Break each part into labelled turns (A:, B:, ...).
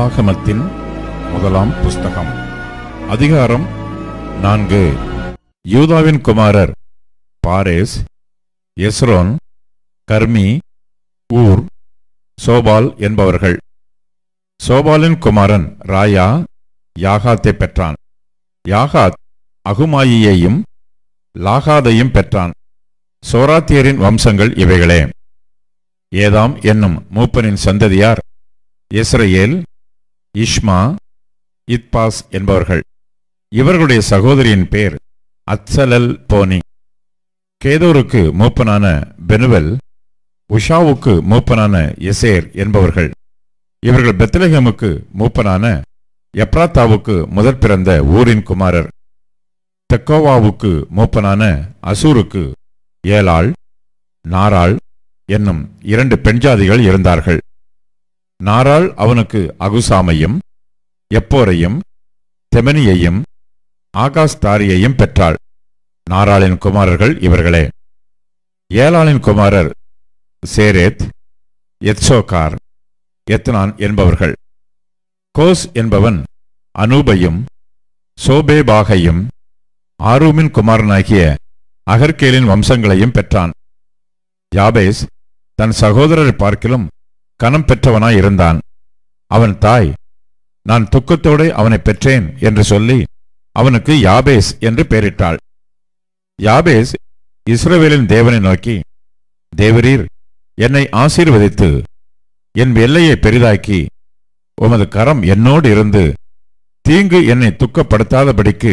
A: நாளாகமத்தின் முதலாம் புஸ்தகம் அதிகாரம் 4. யூதாவின் குமாரர் பாரேஸ், எஸ்ரோன், கர்மி, ஊர், சோபால் என்பவர்கள். சோபாலின் குமாரன் ராயா யாகாத்தை பெற்றான். யாகாத் அகுமாயியையும் லாகாதையும் பெற்றான். சோராத்தியரின் வம்சங்கள் இவைகளே. ஏதாம் என்னும் மூப்பனின் சந்ததியார் இஸ்ரயேல், இஷ்மா, இத்பாஸ் என்பவர்கள். இவர்களுடைய சகோதரியின் பேர் அத்சலல் போனி. கேதோருக்கு மூப்பனான பெனுவல், உஷாவுக்கு மூப்பனான எசேர் என்பவர்கள். இவர்கள் பெத்லெகேமுக்கு மூப்பனான எப்ராத்தாவுக்கு முதற் பிறந்த ஊரின் குமாரர். தெக்கோவாவுக்கு மூப்பனான அசூருக்கு ஏலாள், நாராள் என்னும் 2 பெண்ஜாதிகள் இருந்தார்கள். நாராள் அவனுக்கு அகுசாமையும் எப்போரையும் தெமனியையும் ஆகாஸ்தாரியையும் பெற்றாள். நாராளின் குமாரர்கள் இவர்களே. ஏலாளின் குமாரர் சேரேத், எத்சோகார், எத்னான் என்பவர்கள். கோஸ் என்பவன் அனூபையும் சோபேபாகையும் ஆரூமின் குமாரனாகிய அகர்கேலின் வம்சங்களையும் பெற்றான். யாபேஸ் தன் சகோதரரை பார்க்கிலும் கனம் பெற்றவனாயிருந்தான். அவன் தாய், நான் துக்கத்தோடு அவனை பெற்றேன் என்று சொல்லி அவனுக்கு யாபேஸ் என்று பெயரிட்டாள். யாபேஸ் இஸ்ரவேலின் தேவனை நோக்கி, தேவரீர் என்னை ஆசீர்வதித்து என் எல்லையை பெரிதாக்கி உமது கரம் என்னோடு இருந்து தீங்கு என்னை துக்கப்படுத்தாதபடிக்கு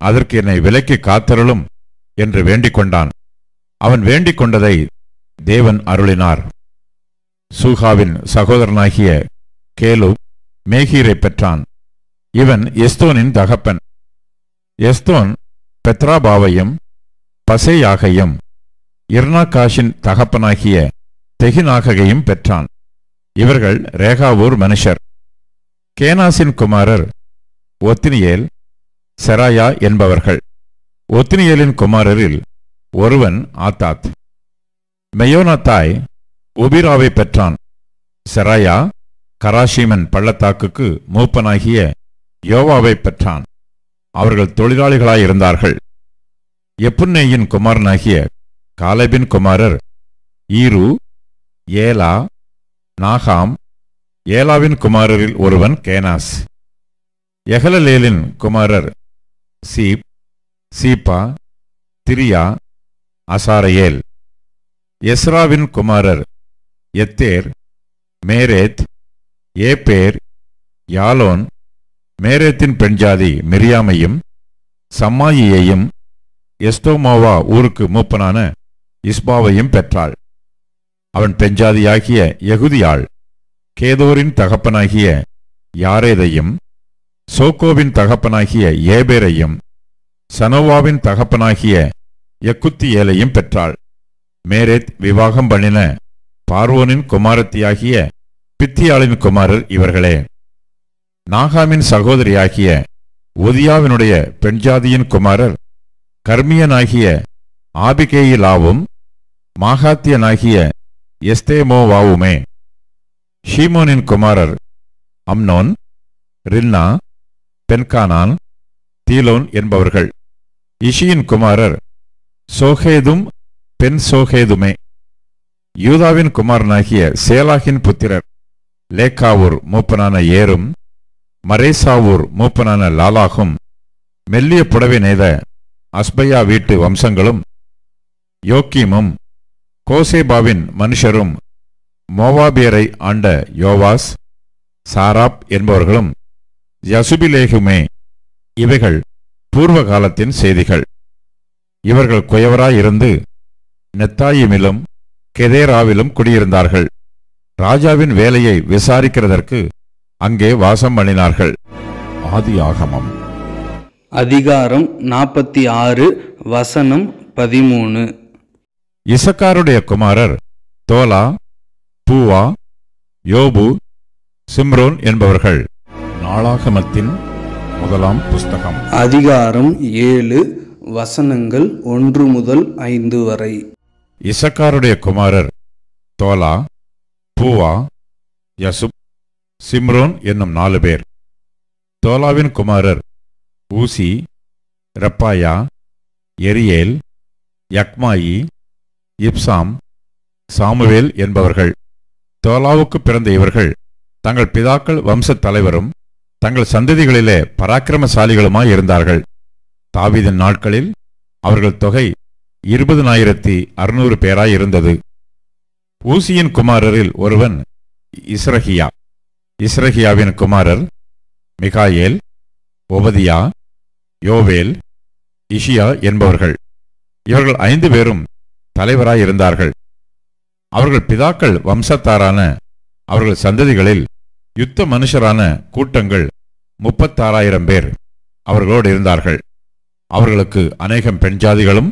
A: அதற்கு என்னை விலக்கி காத்தருளும் என்று வேண்டிக் கொண்டான். அவன் வேண்டிக் கொண்டதை தேவன் அருளினார். சூகாவின் சகோதரனாகிய கேலு மேகீரை பெற்றான். இவன் எஸ்தோனின் தகப்பன். எஸ்தோன் பெத்ராபாவையும் பசேயாகையும் இர்னாகாஷின் தகப்பனாகிய தெகினாகையும் பெற்றான். இவர்கள் ரேகாவூர் மனுஷர். கேனாசின் குமாரர் ஒத்னியேல், செராயா என்பவர்கள். ஒத்னியேலின் குமாரரில் ஒருவன் ஆத்தாத். மெயோனத்தாய் உபிராவை பெற்றான். செராயா கராஷீமன் பள்ளத்தாக்குக்கு மூப்பனாகிய யோவாவை பெற்றான். அவர்கள் தொழிலாளிகளாயிருந்தார்கள். எப்புன்னேயின் குமாரனாகிய காலேபின் குமாரர் ஈரு, ஏலா, நாகாம். ஏலாவின் குமாரரில் ஒருவன் கேனாஸ். எகலலேலின் குமாரர் சீப், சீப்பா, திரியா, அசாரையேல். எஸ்ராவின் குமாரர் எத்தேர், மேரேத், ஏப்பேர், யாலோன். மேரேத்தின் பெண்ஜாதி மிரியாமையும் சம்மாயியையும் எஸ்தோமோவா ஊருக்கு மூப்பனான இஸ்பாவையும் பெற்றாள். அவன் பெண்ஜாதியாகிய யகுதியாள் கேதோரின் தகப்பனாகிய யாரேதையும், சோக்கோவின் தகப்பனாகிய ஏபேரையும், சனோவாவின் தகப்பனாகிய யக்குத்தியேலையும் பெற்றாள். மேரேத் விவாகம் பண்ணின பார்வோனின் குமாரத்தியாகிய பித்தியாளின் குமாரர் இவர்களே. நாகாமின் சகோதரியாகிய ஒதியாவினுடைய பெண்ஜாதியின் குமாரர் கர்மியனாகிய ஆபிகேயிலாவும் மாகாத்தியனாகிய எஸ்தேமோவாவுமே. ஷீமோனின் குமாரர் அம்னோன், ரின்னா, பென்கானான், தீலோன் என்பவர்கள். இஷியின் குமாரர் சோகேதும் பெண் சோகேதுமே. யூதாவின் குமாரனாகிய சேலாகின் புத்திரர் லேக்காவூர் மூப்பனான ஏரும், மரேசாவூர் மூப்பனான லாலாகும், மெல்லிய புடவை நெய்த அஸ்பையா வீட்டு வம்சங்களும், யோக்கீமும், கோசேபாவின் மனுஷரும், மோவாபியரை ஆண்ட யோவாஸ், சாராப் என்பவர்களும், யசுபிலேகுமே. இவைகள் பூர்வ காலத்தின் செய்திகள். இவர்கள் குயவராயிருந்து நெத்தாயிமிலும் கெதேராவிலும் குடியிருந்தார்கள். ராஜாவின் வேலையை விசாரிக்கிறதற்கு அங்கே வாசம் பண்ணினார்கள். ஆதியாகமம்
B: அதிகாரம் 46 வசனம் 13.
A: இசக்காருடைய குமாரர் தோலா, பூவா, யோபு, சிம்ரோன் என்பவர்கள். நாளாகமத்தின் முதலாம் புஸ்தகம்
B: அதிகாரம் 7 வசனங்கள் 1 முதல் 5 வரை.
A: இசக்காருடைய குமாரர் தோலா, பூவா, யசுப், சிம்ரோன் என்னும் 4 பேர். தோலாவின் குமாரர் ஊசி, ரெப்பாயா, எரியேல், யக்மாயி, இப்சாம், சாமுவேல் என்பவர்கள். தோலாவுக்கு பிறந்த இவர்கள் தங்கள் பிதாக்கள் வம்சத் தலைவரும் தங்கள் சந்ததிகளிலே பராக்கிரமசாலிகளுமாயிருந்தார்கள். தாவீதின் நாட்களில் அவர்கள் தொகை 20,600 பேராயிருந்தது. ஊசியின் குமாரரில் ஒருவன் இஸ்ரகியா. இஸ்ரகியாவின் குமாரர் மிகாயேல், ஒபதியா, யோவேல், இஷியா என்பவர்கள். இவர்கள் 5 பேரும் தலைவராயிருந்தார்கள். அவர்கள் பிதாக்கள் வம்சத்தாரான அவர்கள் சந்ததிகளில் யுத்த மனுஷரான கூட்டங்கள் 36,000 பேர் அவர்களோடு இருந்தார்கள். அவர்களுக்கு அநேகம் பெண் ஜாதிகளும்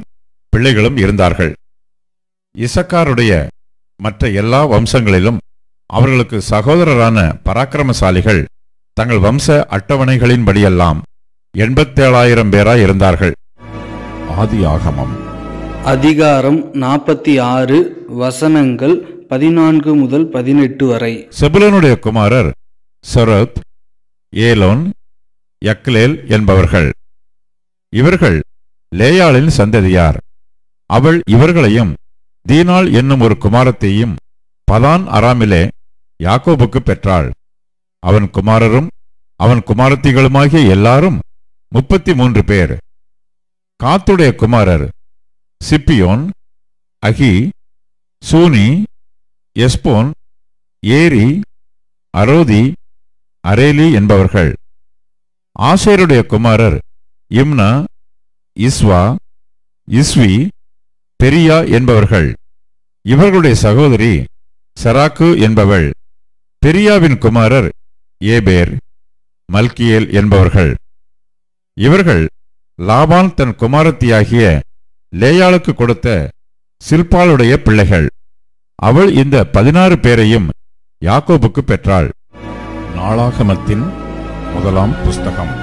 A: பிள்ளைகளும் இருந்தார்கள். இசக்காருடைய மற்ற எல்லா வம்சங்களிலும் அவர்களுக்கு சகோதரரான பராக்கிரமசாலிகள் தங்கள் வம்ச அட்டவணைகளின்படியெல்லாம் 87,000 பேராய் இருந்தார்கள். ஆதியாகமம்
B: அதிகாரம் 46 வசனங்கள் 14 முதல் 18 வரை.
A: செபுலனுடைய குமாரர் செரத், ஏலோன், யக்லேல் என்பவர்கள். இவர்கள் லேயாளின் சந்ததியார். அவள் இவர்களையும் தீனாள் என்னும் ஒரு குமாரத்தையும் பதான் அராமிலே யாக்கோபுக்கு பெற்றாள். அவன் குமாரரும் அவன் குமாரத்திகளுமாகிய எல்லாரும் 33 பேர். காத்துடைய குமாரர் சிப்பியோன், அகி, சூனி, எஸ்போன், ஏரி, அரோதி, அரேலி என்பவர்கள். ஆசேருடைய குமாரர் இம்னா, இஸ்வா, இஸ்வி, பெரியா என்பவர்கள். இவர்களுடைய சகோதரி செராக்கு என்பவள். பெரியாவின் குமாரர் ஏபேர், மல்கியேல் என்பவர்கள். இவர்கள் லாபான் தன் குமாரத்தியாகிய லேயாளுக்கு கொடுத்த சில்பாளுடைய பிள்ளைகள். அவள் இந்த 16 பேரையும் யாக்கோபுக்கு பெற்றாள். நாளாகமத்தின் முதலாம் புஸ்தகம்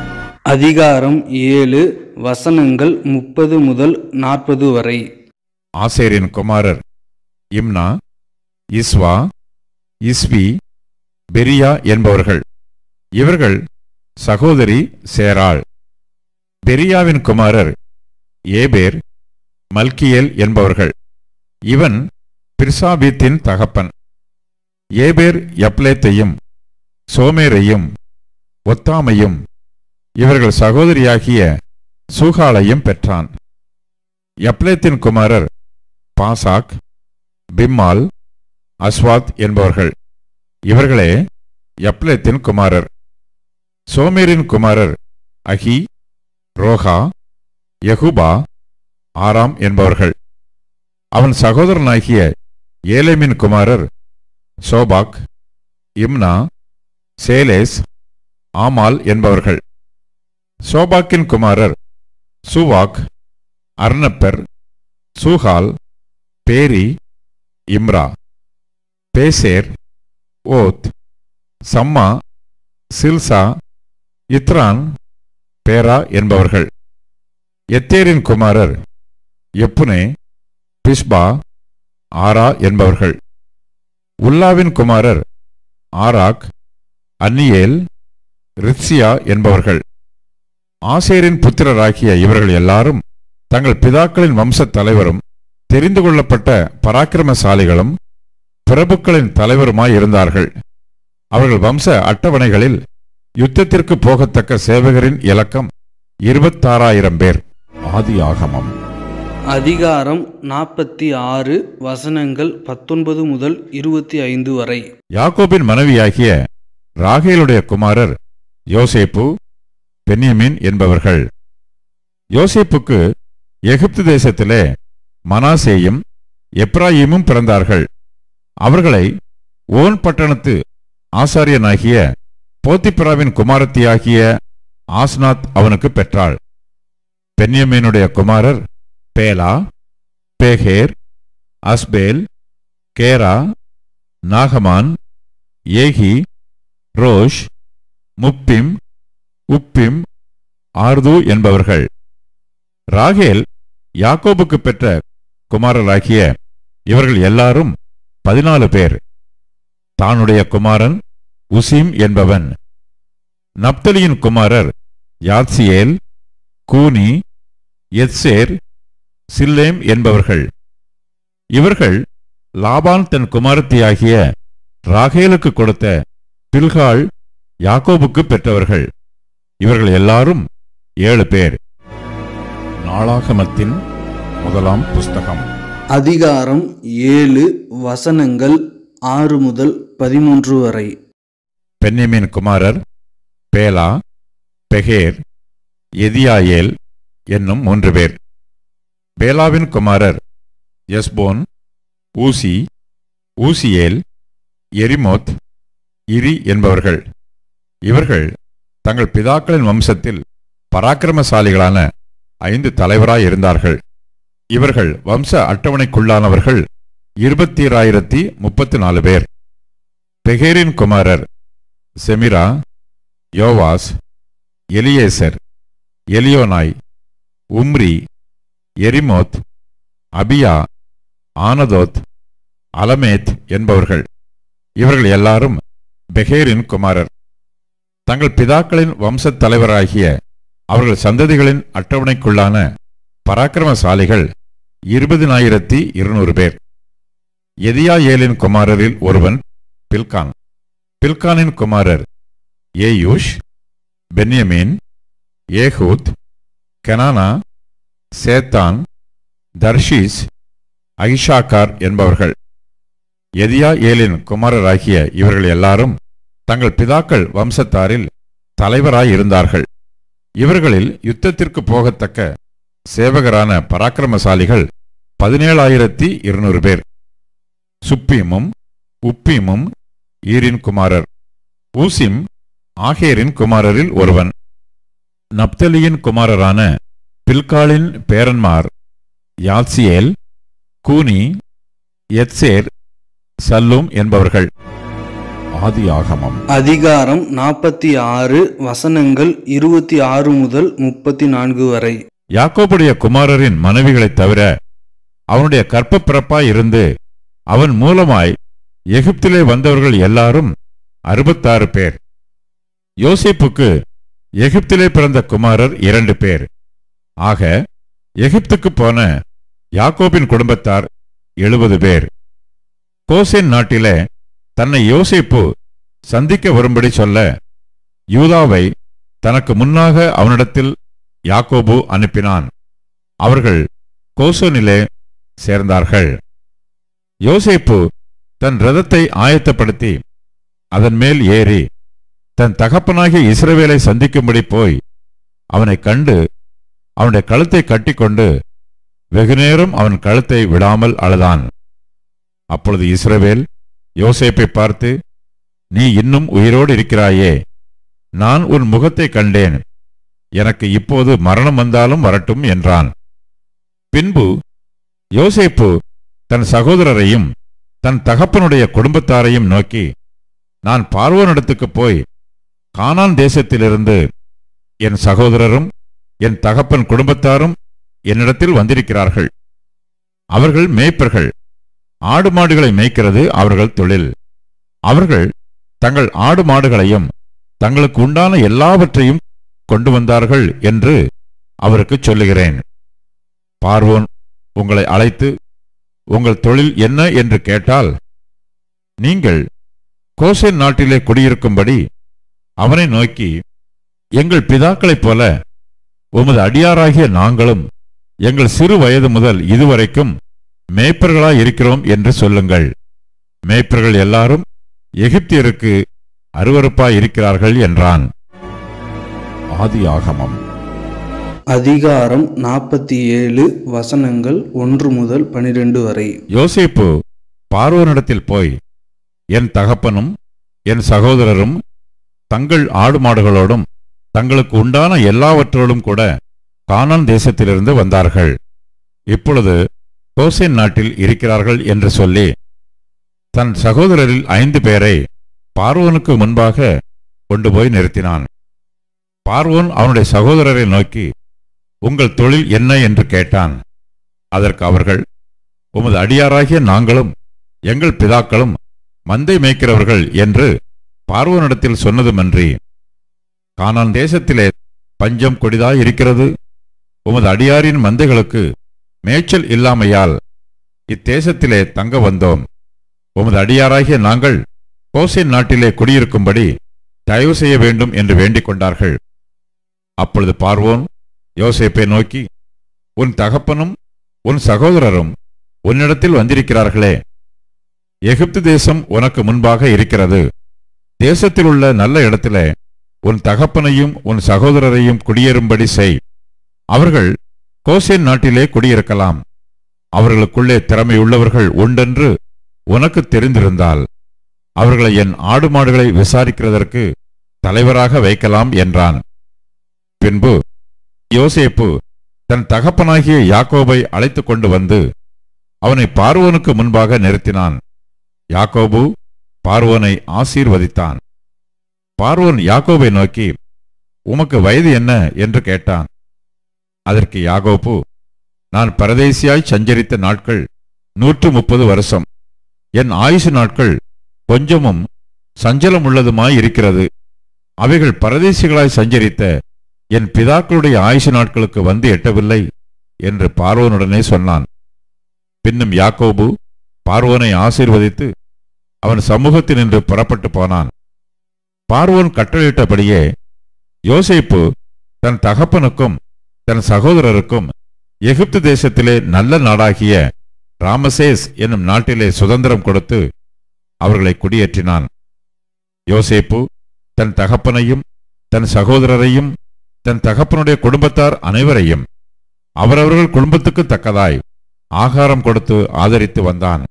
B: அதிகாரம் 7 வசனங்கள் 30 முதல் 40 வரை.
A: ஆசேரின் குமாரர் இம்னா, இஸ்வா, இஸ்வி, பெரியா என்பவர்கள். இவர்கள் சகோதரி சேராள். பெரியாவின் குமாரர் ஏபேர், மல்கியேல் என்பவர்கள். இவன் பிர்சாபீத்தின் தகப்பன். ஏபேர் யப்லேத்தையும் சோமேரையும் ஒத்தாமையும் இவர்கள் சகோதரியாகிய சூகாலையும் பெற்றான். யப்லேத்தின் குமாரர் பாசாக், பிம்மால், அஸ்வாத் என்பவர்கள். இவர்களே யப்லேத்தின் குமாரர். சோமேரின் குமாரர் அகி, ரோகா, யகுபா, ஆராம் என்பவர்கள். அவன் சகோதரனாகிய ஏலேமின் குமாரர் சோபாக், இம்னா, சேலேஸ், ஆமால் என்பவர்கள். சோபாக்கின் குமாரர் சூவாக், அர்னப்பர், சூகால், பேரி, இம்ரா, பேசேர், ஓத், சம்மா, சில்சா, இத்ரான், பேரா என்பவர்கள். எத்தேரின் குமாரர் எப்புனே, பிஸ்பா, ஆரா என்பவர்கள். உல்லாவின் குமாரர் ஆராக், அன்னியேல், ரித்சியா என்பவர்கள். ஆசேரின் புத்திரராகிய இவர்கள் எல்லாரும் தங்கள் பிதாக்களின் வம்சத் தலைவரும் தெரிந்து கொள்ளப்பட்ட பராக்கிரமசாலிகளும் பிரபுக்களின் தலைவருமாயிருந்தார்கள். அவர்கள் வம்ச அட்டவணைகளில் யுத்தத்திற்கு போகத்தக்க சேவகரின் இலக்கம் 26,000 பேர். ஆதியாகமம்
B: அதிகாரம் 46 வசனங்கள் 19 முதல் 25 வரை.
A: யாக்கோபின் மனைவியாகிய ராகேலுடைய குமாரர் யோசேப்பு, பென்யமீன் என்பவர்கள். யோசேப்புக்கு எகிப்து தேசத்திலே மனாசேயும் எப்ராயீமும் பிறந்தார்கள். அவர்களை ஓன் பட்டணத்து ஆசாரியனாகிய போத்திபிராவின் குமாரத்தியாகிய ஆஸ்நாத் அவனுக்கு பெற்றாள். பென்யமீனுடைய குமாரர் பேலா, பேகேர், அஸ்பேல், கேரா, நாகமான், ஏகி, ரோஷ், முப்பிம், உப்பிம், ஆர்து என்பவர்கள். ராகேல் யாக்கோபுக்கு பெற்ற குமாரராகிய இவர்கள் எல்லாரும் 14 பேர். தானுடைய குமாரன் உசீம் என்பவன். நப்தலியின் குமாரர் யாத்சியேல், கூனி, எத்சேர், சில்லேம் என்பவர்கள். இவர்கள் லாபான் தன் குமாரத்தியாகிய ராகேலுக்கு கொடுத்த பில்காள் யாக்கோபுக்கு பெற்றவர்கள். இவர்கள் எல்லாரும் 7 பேர். நாளாகமத்தின் முதலாம் புஸ்தகம்.
B: அதிகாரம் 7 வசனங்கள் 6 முதல் 13 வரை.
A: பென்யமீன் குமாரர் பேலா, பெகேர், எதியாயேல் என்னும் 3 பேர். பேலாவின் குமாரர் எஸ்போன், ஊசி, ஊசியேல், எரிமோத், இரி என்பவர்கள். இவர்கள் தங்கள் பிதாக்களின் வம்சத்தில் பராக்கிரமசாலிகளான 5 தலைவராயிருந்தார்கள். இவர்கள் வம்ச அட்டவணைக்குள்ளானவர்கள் 20,034 பேர். பெகேரின் குமாரர் செமிரா, யோவாஸ், எலியேசர், எலியோனாய், உம்ரி, எரிமோத், அபியா, ஆனதோத், அலமேத் என்பவர்கள். இவர்கள் எல்லாரும் பெகேரின் குமாரர். தங்கள் பிதாக்களின் வம்சத் தலைவராகிய அவர்கள் சந்ததிகளின் அட்டவணைக்குள்ளான பராக்கிரமசாலிகள் 20,200 பேர். எதியாயேலின் குமாரரில் ஒருவன் பில்கான். பில்கானின் குமாரர் ஏயூஷ், பென்யமீன், ஏகூத், கெனானா, சேத்தான், தர்ஷீஸ், அகிஷாக்கார் என்பவர்கள். எதியாயேலின் குமாரராகிய இவர்கள் எல்லாரும் தங்கள் பிதாக்கள் வம்சத்தாரில் தலைவராயிருந்தார்கள். இவர்களில் யுத்தத்திற்கு போகத்தக்க சேவகரான பராக்கிரமசாலிகள் 17,200 பேர். சுப்பீமும் உப்பீமும் ஈரின் குமாரர். ஊசிம் ஆகேரின் குமாரரில் ஒருவன். நப்தலியின் குமாரரான பில்காளின் பேரன்மார் யாத்சியேல், கூனி, எத்சேர், சல்லூம் என்பவர்கள். ஆதியாகமம்
B: அதிகாரம் 46 வசனங்கள் 26 முதல் 34 வரை.
A: யாக்கோபுடைய குமாரரின் மனைவிகளைத் தவிர அவனுடைய கற்பப்பிறப்பாய் இருந்து அவன் மூலமாய் எகிப்திலே வந்தவர்கள் எல்லாரும் 66 பேர். யோசேப்புக்கு எகிப்திலே பிறந்த குமாரர் 2 பேர். ஆக எகிப்துக்கு போன யாக்கோபின் குடும்பத்தார் 70 பேர். கோசேன் நாட்டிலே தன்னை யோசேப்பு சந்திக்க வரும்படி சொல்ல யூதாவை தனக்கு முன்னாக அவனிடத்தில் யாக்கோபு அனுப்பினான். அவர்கள் கோசோனிலே சேர்ந்தார்கள். யோசேப்பு தன் இரதத்தை ஆயத்தப்படுத்தி அதன் மேல் ஏறி தன் தகப்பனாகிய இஸ்ரவேலை சந்திக்கும்படி போய் அவனை கண்டு அவனுடைய கழுத்தை கட்டிக்கொண்டு வெகுநேரம் அவன் கழுத்தை விடாமல் அழுதான். அப்பொழுது இஸ்ரவேல் யோசேப்பை பார்த்து, நீ இன்னும் உயிரோடு இருக்கிறாயே, நான் உன் முகத்தை கண்டேன், எனக்கு இப்போது மரணம் வந்தாலும் வரட்டும் என்றான். பின்பு யோசேப்பு தன் சகோதரரையும் தன் தகப்பனுடைய குடும்பத்தாரையும் நோக்கி, நான் பார்வோனிடத்துக்கு போய் கானான் தேசத்திலிருந்து என் சகோதரரும் என் தகப்பன் குடும்பத்தாரும் என்னிடத்தில் வந்திருக்கிறார்கள். அவர்கள் மேய்ப்பர்கள். ஆடு மாடுகளை மேய்க்கிறது அவர்கள் தொழில். அவர்கள் தங்கள் ஆடு மாடுகளையும் தங்களுக்கு உண்டான எல்லாவற்றையும் கொண்டு வந்தார்கள் என்று அவருக்கு சொல்லுகிறேன். பார்வோன் உங்களை அழைத்து உங்கள் தொழில் என்ன என்று கேட்டால், நீங்கள் கோசேன் நாட்டிலே குடியிருக்கும்படி அவனை நோக்கி, எங்கள் பிதாக்களைப் போல உமது அடியாராகிய நாங்களும் எங்கள் சிறு வயது முதல் இதுவரைக்கும் மேய்ப்பர்களாய் இருக்கிறோம் என்று சொல்லுங்கள். மேய்ப்பர்கள் எல்லாரும் எகிப்தியருக்கு அருவருப்பாய் இருக்கிறார்கள் என்றான். ஆதியாகமம்
B: அதிகாரம் 47 வசனங்கள் 1 முதல் 12 வரை.
A: யோசேப்பு பார்வோனிடத்தில் போய், என் தகப்பனும் என் சகோதரரும் தங்கள் ஆடு மாடுகளோடும் தங்களுக்கு உண்டான எல்லாவற்றோடும் கூட கானான் தேசத்திலிருந்து வந்தார்கள். இப்பொழுது கோசேன் நாட்டில் இருக்கிறார்கள் என்று சொல்லி தன் சகோதரரில் 5 பேரை பார்வோனுக்கு முன்பாக கொண்டு போய் நிறுத்தினான். பார்வோன் அவனுடைய சகோதரரை நோக்கி, உங்கள் தொழில் என்ன என்று கேட்டான். அதற்கு அவர்கள், உமது அடியாராகிய நாங்களும் எங்கள் பிதாக்களும் மந்தை மேய்க்கிறவர்கள் என்று பார்வோனிடத்தில் சொன்னதுமன்றி, கானான் தேசத்திலே பஞ்சம் கொடிதாய் இருக்கிறது, உமது அடியாரின் மந்தைகளுக்கு மேய்ச்சல் இல்லாமையால் இத்தேசத்திலே தங்க வந்தோம். உமது அடியாராகிய நாங்கள் கோசேன் நாட்டிலே குடியிருக்கும்படி தயவு செய்ய வேண்டும் என்று வேண்டிக் கொண்டார்கள். அப்பொழுது பார்வோன் யோசேப்பை நோக்கி, உன் தகப்பனும் உன் சகோதரரும் உன்னிடத்தில் வந்திருக்கிறார்களே, எகிப்து தேசம் உனக்கு முன்பாக இருக்கிறது. தேசத்தில் உள்ள நல்ல இடத்திலே உன் தகப்பனையும் உன் சகோதரரையும் குடியேறும்படி செய். அவர்கள் கோசேன் நாட்டிலே குடியிருக்கலாம். அவர்களுக்குள்ளே திறமையுள்ளவர்கள் உண்டென்று உனக்கு தெரிந்திருந்தால் அவர்களை என் ஆடு மாடுகளை விசாரிக்கிறதற்கு தலைவராக வைக்கலாம் என்றான். பின்பு யோசேப்பு தன் தகப்பனாகிய யாக்கோபை அழைத்து கொண்டு வந்து அவனை பார்வோனுக்கு முன்பாக நிறுத்தினான். யாக்கோபு பார்வோனை ஆசீர்வதித்தான். பார்வோன் யாக்கோபை நோக்கி, உமக்கு வயது என்ன என்று கேட்டான். அதற்கு யாக்கோபு, நான் பரதேசியாய் சஞ்சரித்த நாட்கள் 130 வருஷம். என் ஆயுசு நாட்கள் கொஞ்சமும் சஞ்சலமுள்ளதுமாயிருக்கிறது. அவைகள் பரதேசிகளாய் சஞ்சரித்த என் பிதாக்களுடைய ஆயுசு நாட்களுக்கு வந்து எட்டவில்லை என்று பார்வோனுடனே சொன்னான். பின்னும் யாக்கோபு பார்வோனை ஆசீர்வதித்து அவன் சமூகத்தினின்று புறப்பட்டு போனான். பார்வோன் கட்டளையிட்டபடியே யோசேப்பு தன் தகப்பனுக்கும் தன் சகோதரருக்கும் எகிப்து தேசத்திலே நல்ல நாடாகிய ராமசேஸ் என்னும் நாட்டிலே சுதந்திரம் கொடுத்து அவர்களை குடியேற்றினான். யோசேப்பு தன் தகப்பனையும் தன் சகோதரரையும் தன் தகப்பனுடைய குடும்பத்தார் அனைவரையும் அவரவர்கள் குடும்பத்துக்கு தக்கதாய் ஆகாரம் கொடுத்து ஆதரித்து வந்தான்.